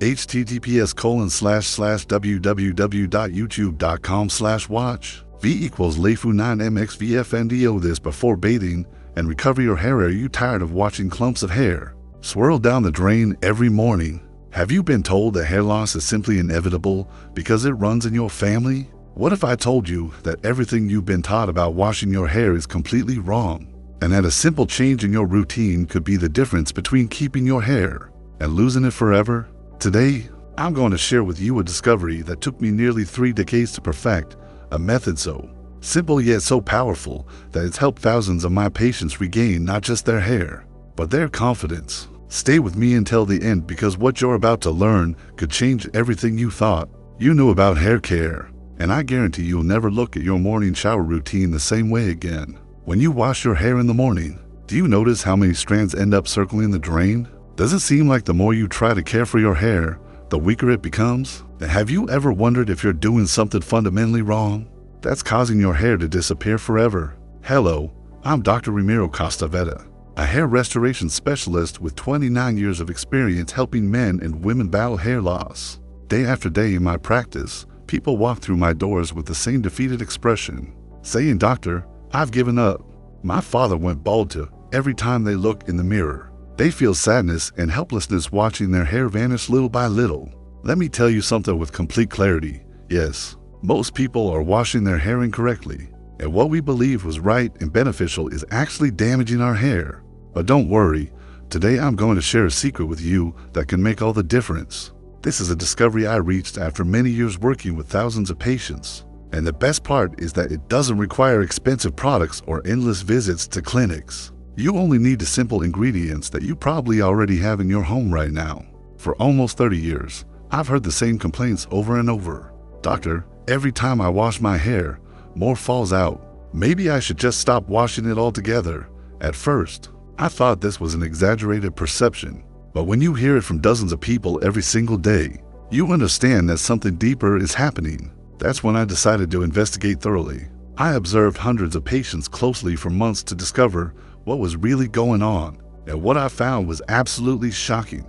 https://www.youtube.com/watch. V equals LeFu9MXVFNDO. This before bathing and recover your hair. Are you tired of watching clumps of hair swirl down the drain every morning? Have you been told that hair loss is simply inevitable because it runs in your family? What if I told you that everything you've been taught about washing your hair is completely wrong, and that a simple change in your routine could be the difference between keeping your hair and losing it forever? Today, I'm going to share with you a discovery that took me nearly 3 decades to perfect, a method so simple yet so powerful that it's helped thousands of my patients regain not just their hair, but their confidence. Stay with me until the end, because what you're about to learn could change everything you thought you knew about hair care. And I guarantee you'll never look at your morning shower routine the same way again. When you wash your hair in the morning, do you notice how many strands end up circling the drain? Does it seem like the more you try to care for your hair, the weaker it becomes? And have you ever wondered if you're doing something fundamentally wrong that's causing your hair to disappear forever? Hello, I'm Dr. Ramiro Costaveda, a hair restoration specialist with 29 years of experience helping men and women battle hair loss. Day after day in my practice, people walk through my doors with the same defeated expression, saying, "Doctor, I've given up. My father went bald too." Every time they look in the mirror, they feel sadness and helplessness watching their hair vanish little by little. Let me tell you something with complete clarity. Yes, most people are washing their hair incorrectly, and what we believe was right and beneficial is actually damaging our hair. But don't worry, today I'm going to share a secret with you that can make all the difference. This is a discovery I reached after many years working with thousands of patients. And the best part is that it doesn't require expensive products or endless visits to clinics. You only need the simple ingredients that you probably already have in your home right now. For almost 30 years, I've heard the same complaints over and over. "Doctor, every time I wash my hair, more falls out. Maybe I should just stop washing it altogether." At first, I thought this was an exaggerated perception. But when you hear it from dozens of people every single day, you understand that something deeper is happening. That's when I decided to investigate thoroughly. I observed hundreds of patients closely for months to discover what was really going on. And what I found was absolutely shocking.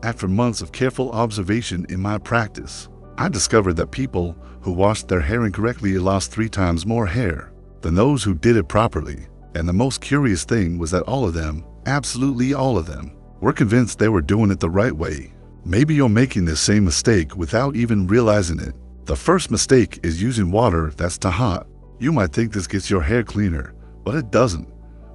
After months of careful observation in my practice, I discovered that people who washed their hair incorrectly lost 3 times more hair than those who did it properly. And the most curious thing was that all of them, absolutely all of them, were convinced they were doing it the right way. Maybe you're making this same mistake without even realizing it. The first mistake is using water that's too hot. You might think this gets your hair cleaner, but it doesn't.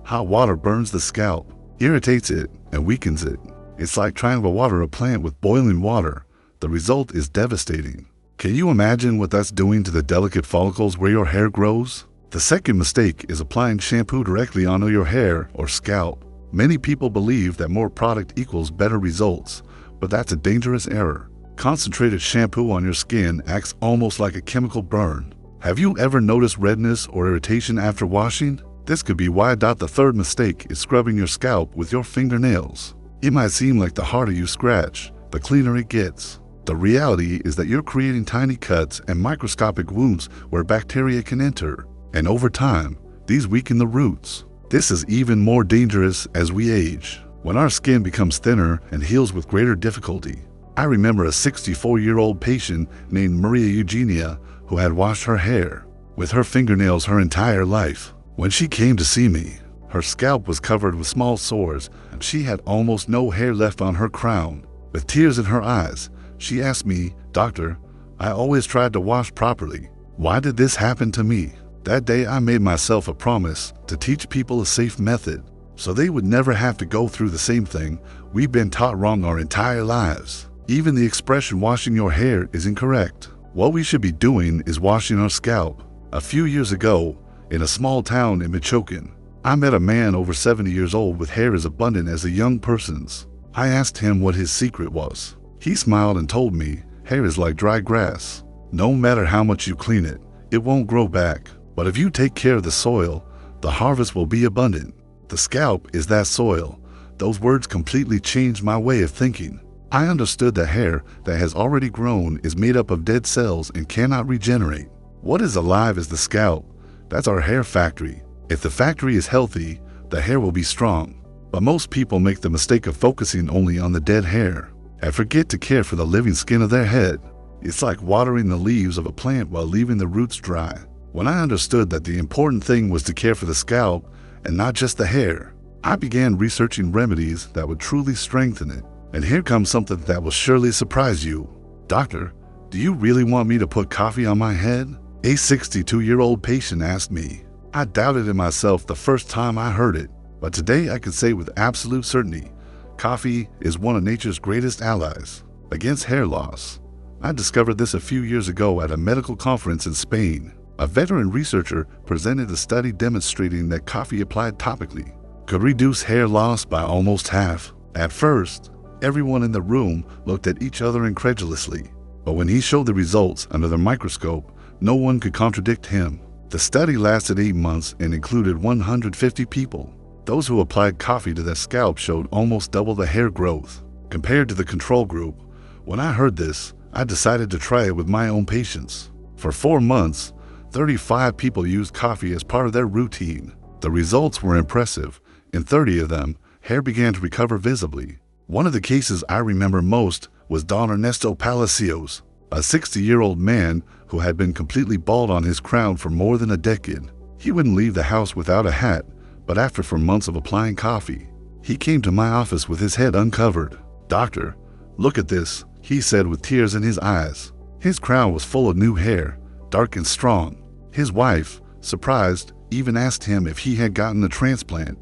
Hot water burns the scalp, irritates it, and weakens it. It's like trying to water a plant with boiling water. The result is devastating. Can you imagine what that's doing to the delicate follicles where your hair grows? The second mistake is applying shampoo directly onto your hair or scalp. Many people believe that more product equals better results, but that's a dangerous error. Concentrated shampoo on your skin acts almost like a chemical burn. Have you ever noticed redness or irritation after washing? This could be why. The third mistake is scrubbing your scalp with your fingernails. It might seem like the harder you scratch, the cleaner it gets. The reality is that you're creating tiny cuts and microscopic wounds where bacteria can enter, and over time, these weaken the roots. This is even more dangerous as we age, when our skin becomes thinner and heals with greater difficulty. I remember a 64-year-old patient named Maria Eugenia who had washed her hair with her fingernails her entire life. When she came to see me, her scalp was covered with small sores and she had almost no hair left on her crown. With tears in her eyes, she asked me, "Doctor, I always tried to wash properly. Why did this happen to me?" That day I made myself a promise to teach people a safe method so they would never have to go through the same thing we've been taught wrong our entire lives. Even the expression washing your hair is incorrect. What we should be doing is washing our scalp. A few years ago, in a small town in Michoacan, I met a man over 70 years old with hair as abundant as a young person's. I asked him what his secret was. He smiled and told me, "Hair is like dry grass. No matter how much you clean it, it won't grow back. But if you take care of the soil, the harvest will be abundant." The scalp is that soil. Those words completely changed my way of thinking. I understood that hair that has already grown is made up of dead cells and cannot regenerate. What is alive is the scalp. That's our hair factory. If the factory is healthy, the hair will be strong. But most people make the mistake of focusing only on the dead hair. and forget to care for the living skin of their head. It's like watering the leaves of a plant while leaving the roots dry. When I understood that the important thing was to care for the scalp and not just the hair, I began researching remedies that would truly strengthen it. And here comes something that will surely surprise you. Doctor, do you really want me to put coffee on my head? A 62-year-old patient asked me. I doubted in myself the first time I heard it, but today I can say with absolute certainty, coffee is one of nature's greatest allies against hair loss. I discovered this a few years ago at a medical conference in Spain. A veteran researcher presented a study demonstrating that coffee applied topically could reduce hair loss by almost half. At first, everyone in the room looked at each other incredulously, but when he showed the results under the microscope, no one could contradict him. The study lasted 8 months and included 150 people. Those who applied coffee to their scalp showed almost double the hair growth compared to the control group. When I heard this, I decided to try it with my own patients. For 4 months, 35 people used coffee as part of their routine. The results were impressive. In 30 of them, hair began to recover visibly. One of the cases I remember most was Don Ernesto Palacios, a 60-year-old man who had been completely bald on his crown for more than a decade. He wouldn't leave the house without a hat, but after 4 months of applying coffee, he came to my office with his head uncovered. "Doctor, look at this," he said with tears in his eyes. His crown was full of new hair, dark and strong. His wife, surprised, even asked him if he had gotten a transplant.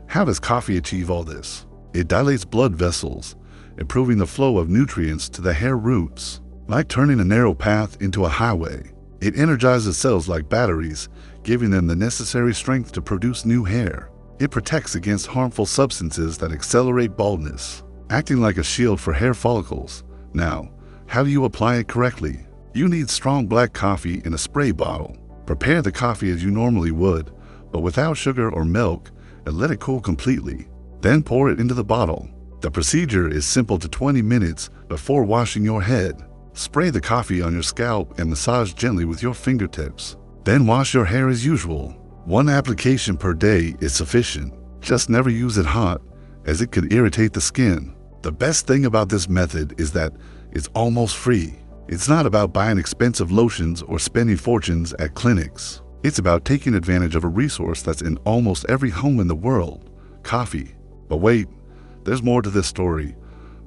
How does coffee achieve all this? It dilates blood vessels, improving the flow of nutrients to the hair roots. Like turning a narrow path into a highway, it energizes cells like batteries, giving them the necessary strength to produce new hair. It protects against harmful substances that accelerate baldness, acting like a shield for hair follicles. Now, how do you apply it correctly? You need strong black coffee in a spray bottle. Prepare the coffee as you normally would, but without sugar or milk, and let it cool completely. Then pour it into the bottle. The procedure is simple to 20 minutes before washing your head. Spray the coffee on your scalp and massage gently with your fingertips. Then wash your hair as usual. 1 application per day is sufficient. Just never use it hot, as it could irritate the skin. The best thing about this method is that it's almost free. It's not about buying expensive lotions or spending fortunes at clinics. It's about taking advantage of a resource that's in almost every home in the world, coffee. But wait, there's more to this story.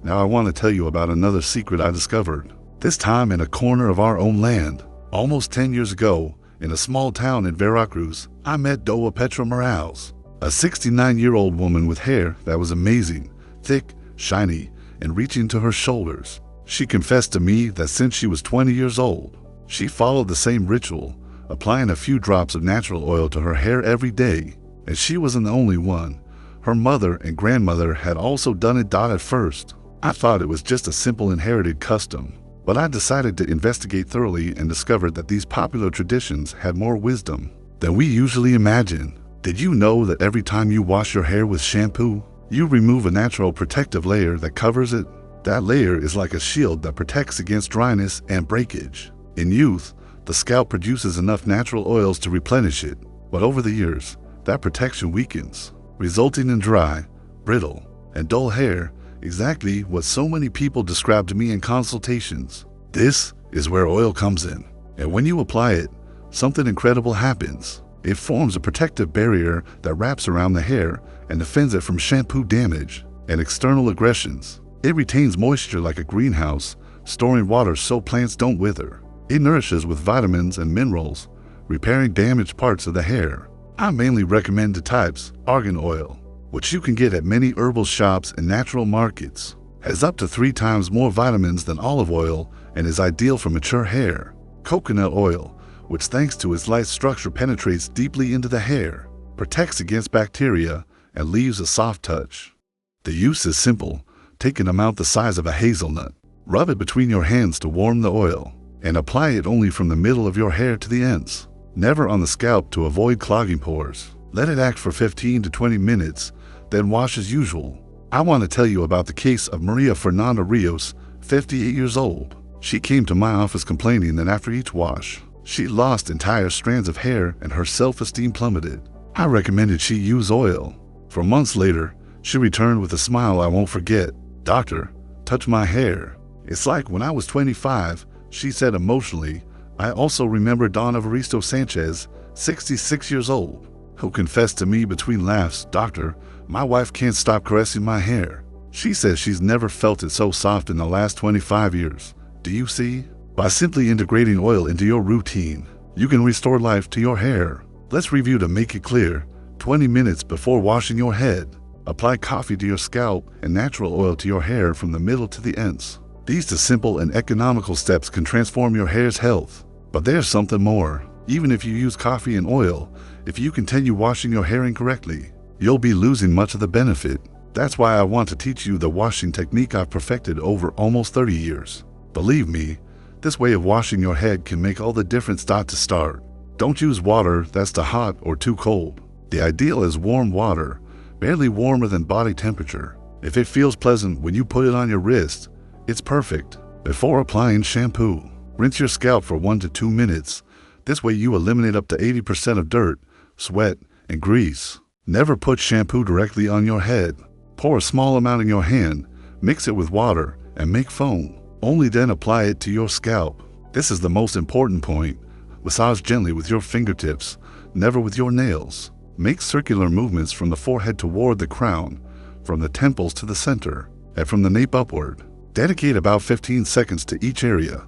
Now I want to tell you about another secret I discovered. This time in a corner of our own land. Almost 10 years ago, in a small town in Veracruz, I met Doa Petra Morales, a 69-year-old woman with hair that was amazing, thick, shiny, and reaching to her shoulders. She confessed to me that since she was 20 years old, she followed the same ritual, applying a few drops of natural oil to her hair every day. And she wasn't the only one. Her mother and grandmother had also done it at first. I thought it was just a simple inherited custom, but I decided to investigate thoroughly and discovered that these popular traditions had more wisdom than we usually imagine. Did you know that every time you wash your hair with shampoo, you remove a natural protective layer that covers it? That layer is like a shield that protects against dryness and breakage. In youth, the scalp produces enough natural oils to replenish it, but over the years, that protection weakens, resulting in dry, brittle, and dull hair, exactly what so many people describe to me in consultations. This is where oil comes in, and when you apply it, something incredible happens. It forms a protective barrier that wraps around the hair and defends it from shampoo damage and external aggressions. It retains moisture like a greenhouse, storing water so plants don't wither. It nourishes with vitamins and minerals, repairing damaged parts of the hair. I mainly recommend two types: argan oil, which you can get at many herbal shops and natural markets, has up to 3 times more vitamins than olive oil and is ideal for mature hair. Coconut oil, which thanks to its light structure penetrates deeply into the hair, protects against bacteria, and leaves a soft touch. The use is simple. Take an amount the size of a hazelnut, rub it between your hands to warm the oil, and apply it only from the middle of your hair to the ends, never on the scalp to avoid clogging pores. Let it act for 15 to 20 minutes, then wash as usual. I want to tell you about the case of Maria Fernanda Rios, 58 years old. She came to my office complaining that after each wash, she lost entire strands of hair and her self-esteem plummeted. I recommended she use oil. For months later, she returned with a smile I won't forget. "Doctor, touch my hair. It's like when I was 25, she said emotionally. I also remember Donna Evaristo Sanchez, 66 years old, who confessed to me between laughs, "Doctor, my wife can't stop caressing my hair. She says she's never felt it so soft in the last 25 years. Do you see? By simply integrating oil into your routine, you can restore life to your hair. Let's review to make it clear. 20 minutes before washing your head, apply coffee to your scalp and natural oil to your hair from the middle to the ends. These two simple and economical steps can transform your hair's health. But there's something more. Even if you use coffee and oil, if you continue washing your hair incorrectly, you'll be losing much of the benefit. That's why I want to teach you the washing technique I've perfected over almost 30 years. Believe me, this way of washing your head can make all the difference. To start, don't use water that's too hot or too cold. The ideal is warm water, barely warmer than body temperature. If it feels pleasant when you put it on your wrist, it's perfect. Before applying shampoo, rinse your scalp for 1 to 2 minutes. This way you eliminate up to 80% of dirt, sweat, and grease. Never put shampoo directly on your head. Pour a small amount in your hand, mix it with water, and make foam. Only then apply it to your scalp. This is the most important point. Massage gently with your fingertips, never with your nails. Make circular movements from the forehead toward the crown, from the temples to the center, and from the nape upward. Dedicate about 15 seconds to each area.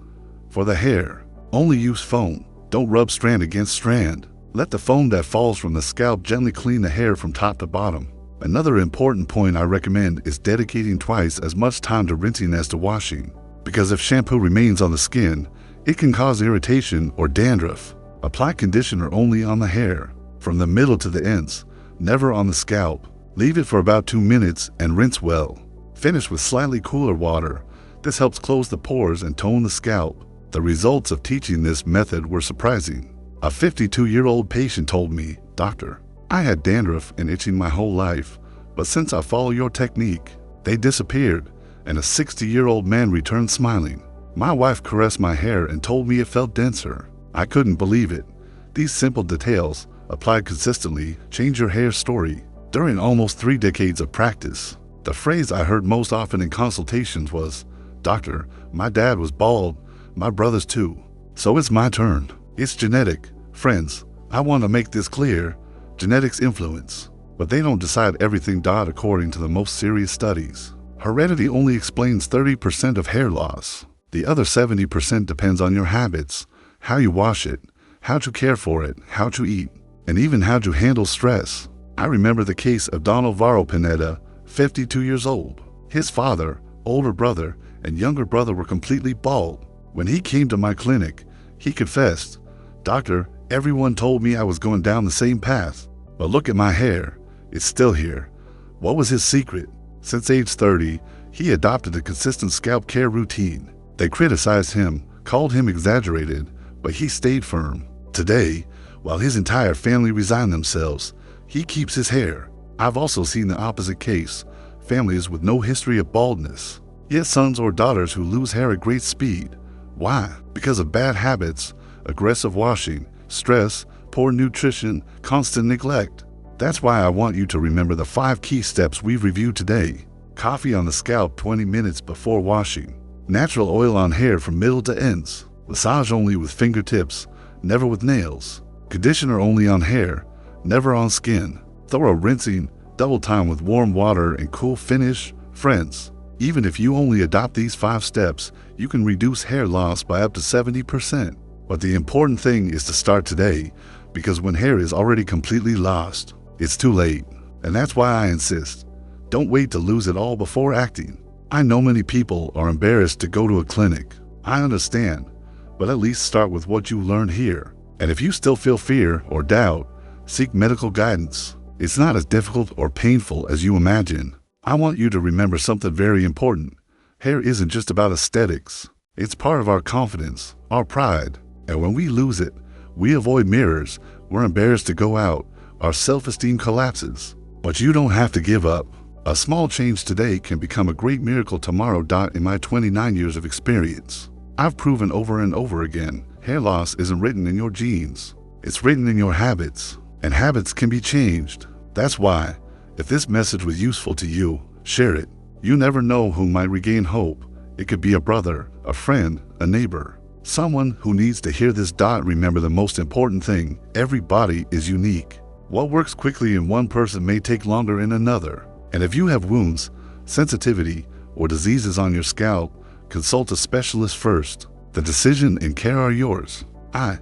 For the hair, only use foam. Don't rub strand against strand. Let the foam that falls from the scalp gently clean the hair from top to bottom. Another important point I recommend is dedicating twice as much time to rinsing as to washing, because if shampoo remains on the skin, it can cause irritation or dandruff. Apply conditioner only on the hair, from the middle to the ends, never on the scalp. Leave it for about 2 minutes and rinse well. Finish with slightly cooler water. This helps close the pores and tone the scalp. The results of teaching this method were surprising. A 52-year-old patient told me, "Doctor, I had dandruff and itching my whole life, but since I follow your technique, they disappeared." And a 60-year-old man returned smiling. "My wife caressed my hair and told me it felt denser." I couldn't believe it. These simple details, applied consistently, change your hair story. During almost 3 decades of practice, the phrase I heard most often in consultations was, "Doctor, my dad was bald, my brothers too. So it's my turn." It's genetic. Friends, I want to make this clear. Genetics influence, but they don't decide everything. According to the most serious studies, heredity only explains 30% of hair loss. The other 70% depends on your habits, how you wash it, how to care for it, how to eat, and even how to handle stress. I remember the case of Don Alvaro Pineda, 52 years old. His father, older brother, and younger brother were completely bald. When he came to my clinic, he confessed, "Doctor, everyone told me I was going down the same path, but look at my hair, it's still here." What was his secret? Since age 30, he adopted a consistent scalp care routine. They criticized him, called him exaggerated, but he stayed firm. Today, while his entire family resigned themselves, he keeps his hair. I've also seen the opposite case, families with no history of baldness, yet sons or daughters who lose hair at great speed. Why? Because of bad habits, aggressive washing, stress, poor nutrition, constant neglect. That's why I want you to remember the 5 key steps we've reviewed today. Coffee on the scalp 20 minutes before washing. Natural oil on hair from middle to ends. Massage only with fingertips, never with nails. Conditioner only on hair, never on skin. Thorough rinsing, double time with warm water and cool finish. Friends, even if you only adopt these 5 steps, you can reduce hair loss by up to 70%. But the important thing is to start today, because when hair is already completely lost, it's too late. And that's why I insist, don't wait to lose it all before acting. I know many people are embarrassed to go to a clinic. I understand, but at least start with what you learned here. And if you still feel fear or doubt, seek medical guidance. It's not as difficult or painful as you imagine. I want you to remember something very important. Hair isn't just about aesthetics. It's part of our confidence, our pride. And when we lose it, we avoid mirrors, we're embarrassed to go out, our self-esteem collapses. But you don't have to give up. A small change today can become a great miracle tomorrow. In my 29 years of experience, I've proven over and over again, hair loss isn't written in your genes. It's written in your habits, and habits can be changed. That's why, if this message was useful to you, share it. You never know who might regain hope. It could be a brother, a friend, a neighbor, someone who needs to hear this. Remember the most important thing: every body is unique. What works quickly in one person may take longer in another. And if you have wounds, sensitivity, or diseases on your scalp, consult a specialist first. The decision and care are yours. I,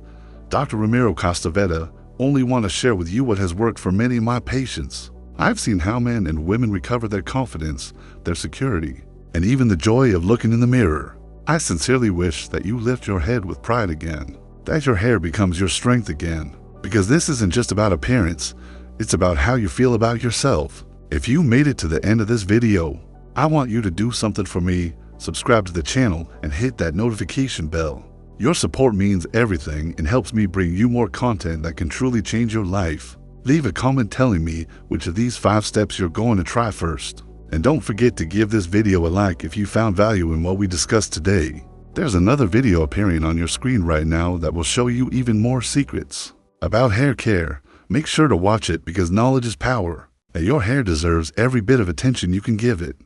Dr. Ramiro Costaveda, only want to share with you what has worked for many of my patients. I've seen how men and women recover their confidence, their security, and even the joy of looking in the mirror. I sincerely wish that you lift your head with pride again, that your hair becomes your strength again, because this isn't just about appearance, it's about how you feel about yourself. If you made it to the end of this video, I want you to do something for me. Subscribe to the channel and hit that notification bell. Your support means everything and helps me bring you more content that can truly change your life. Leave a comment telling me which of these 5 steps you're going to try first. And don't forget to give this video a like if you found value in what we discussed today. There's another video appearing on your screen right now that will show you even more secrets about hair care. Make sure to watch it because knowledge is power, and your hair deserves every bit of attention you can give it.